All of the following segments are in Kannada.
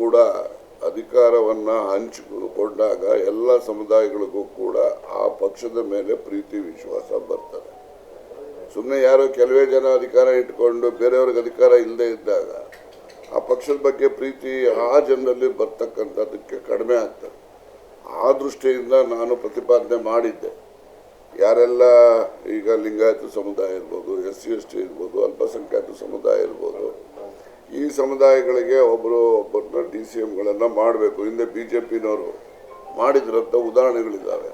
ಕೂಡ ಅಧಿಕಾರವನ್ನು ಹಂಚಿಕೊಂಡಾಗ ಎಲ್ಲ ಸಮುದಾಯಗಳಿಗೂ ಕೂಡ ಆ ಪಕ್ಷದ ಮೇಲೆ ಪ್ರೀತಿ ವಿಶ್ವಾಸ ಬರ್ತದೆ. ಸುಮ್ಮನೆ ಯಾರೋ ಕೆಲವೇ ಜನ ಅಧಿಕಾರ ಇಟ್ಕೊಂಡು ಬೇರೆಯವ್ರಿಗೆ ಅಧಿಕಾರ ಇಲ್ಲದೆ ಇದ್ದಾಗ ಆ ಪಕ್ಷದ ಬಗ್ಗೆ ಪ್ರೀತಿ ಆ ಜನರಲ್ಲಿ ಬರ್ತಕ್ಕಂಥದ್ದಕ್ಕೆ ಕಡಿಮೆ ಆಗ್ತದೆ. ಆ ದೃಷ್ಟಿಯಿಂದ ನಾನು ಪ್ರತಿಪಾದನೆ ಮಾಡಿದ್ದೆ. ಯಾರೆಲ್ಲ ಈಗ ಲಿಂಗಾಯತ ಸಮುದಾಯ ಇರ್ಬೋದು, SC/ST ಇರ್ಬೋದು, ಅಲ್ಪಸಂಖ್ಯಾತ ಸಮುದಾಯ ಇರ್ಬೋದು, ಈ ಸಮುದಾಯಗಳಿಗೆ ಒಬ್ಬರನ್ನ DCMಗಳನ್ನು ಮಾಡಬೇಕು. ಹಿಂದೆ BJPನವರು ಮಾಡಿದ್ರಂಥ ಉದಾಹರಣೆಗಳಿದ್ದಾವೆ.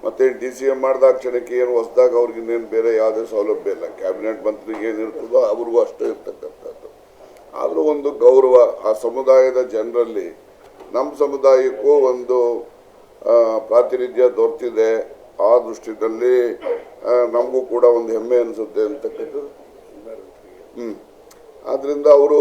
ಮತ್ತು DCM ಮಾಡಿದ ಕ್ಷಣಕ್ಕೆ ಏನು ಹೊಸದಾಗ ಅವ್ರಿಗಿನ್ನೇನು ಬೇರೆ ಯಾವುದೇ ಸೌಲಭ್ಯ ಇಲ್ಲ. ಕ್ಯಾಬಿನೆಟ್ ಮಂತ್ರಿಗೆ ಏನಿರ್ತದೋ ಅವ್ರಿಗೂ ಅಷ್ಟೇ ಇರ್ತಕ್ಕಂಥದ್ದು. ಆದರೂ ಒಂದು ಗೌರವ ಆ ಸಮುದಾಯದ ಜನರಲ್ಲಿ ನಮ್ಮ ಸಮುದಾಯಕ್ಕೂ ಒಂದು ಪ್ರಾತಿನಿಧ್ಯ ದೊರೆತಿದೆ. ಆ ದೃಷ್ಟಿಯಲ್ಲಿ ನಮಗೂ ಕೂಡ ಒಂದು ಹೆಮ್ಮೆ ಅನಿಸುತ್ತೆ ಅಂತಕ್ಕಂಥದ್ದು. ಆದ್ದರಿಂದ ಅವರು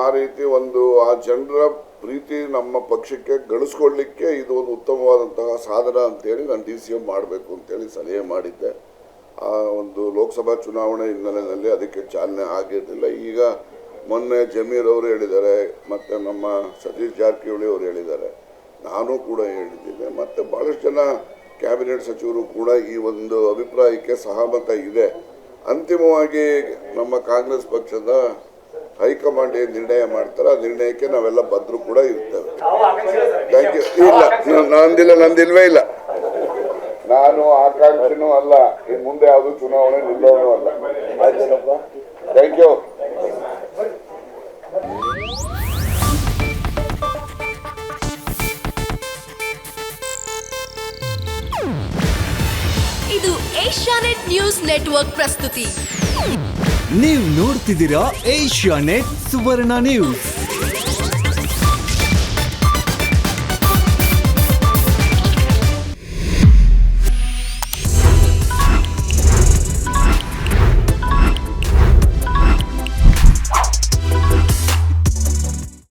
ಆ ರೀತಿ ಒಂದು ಆ ಜನರ ಪ್ರೀತಿ ನಮ್ಮ ಪಕ್ಷಕ್ಕೆ ಗಳಿಸ್ಕೊಳ್ಳಿಕ್ಕೆ ಇದು ಒಂದು ಉತ್ತಮವಾದಂತಹ ಸಾಧನ ಅಂತೇಳಿ ನಾನು DCM ಮಾಡಬೇಕು ಅಂತೇಳಿ ಸಲಹೆ ಮಾಡಿದ್ದೆ. ಆ ಒಂದು ಲೋಕಸಭಾ ಚುನಾವಣೆ ಹಿನ್ನೆಲೆಯಲ್ಲಿ ಅದಕ್ಕೆ ಚಾಲನೆ ಆಗಿರಲಿಲ್ಲ. ಈಗ ಮೊನ್ನೆ ಜಮೀರ್ ಅವರು ಹೇಳಿದ್ದಾರೆ, ಮತ್ತು ನಮ್ಮ ಸತೀಶ್ ಜಾರಕಿಹೊಳಿ ಅವರು ಹೇಳಿದ್ದಾರೆ, ನಾನು ಕೂಡ ಹೇಳಿದ್ದೀನಿ, ಮತ್ತು ಭಾಳಷ್ಟು ಜನ ಕ್ಯಾಬಿನೆಟ್ ಸಚಿವರು ಕೂಡ ಈ ಒಂದು ಅಭಿಪ್ರಾಯಕ್ಕೆ ಸಹಮತ ಇದೆ. ಅಂತಿಮವಾಗಿ ನಮ್ಮ ಕಾಂಗ್ರೆಸ್ ಪಕ್ಷದ ಹೈಕಮಾಂಡ್ ಏನು ನಿರ್ಣಯ ಮಾಡ್ತಾರೆ ಆ ನಿರ್ಣಯಕ್ಕೆ ನಾವೆಲ್ಲ ಬದ್ಧರು ಕೂಡ ಇರ್ತೇವೆ. Thank you. ಇಲ್ಲ, ನಂದಿಲ್ವೇ ಇಲ್ಲ. ನಾನು ಆಕಾಂಕ್ಷಿನೂ ಅಲ್ಲ, ಇನ್ನು ಮುಂದೆ ಯಾವುದು ಚುನಾವಣೆ ನಿಲ್ಲೋನು ಅಲ್ಲ. ಆಯ್ತೇನಪ್ಪ, ಥ್ಯಾಂಕ್ ಯು. ಇದು ಏಷ್ಯಾನೆಟ್ ನ್ಯೂಸ್ ನೆಟ್ವರ್ಕ್ ಪ್ರಸ್ತುತಿ. ನೀವು ನೋಡ್ತಿದ್ದೀರಾ ಏಷ್ಯಾನೆಟ್ ಸುವರ್ಣ ನ್ಯೂಸ್.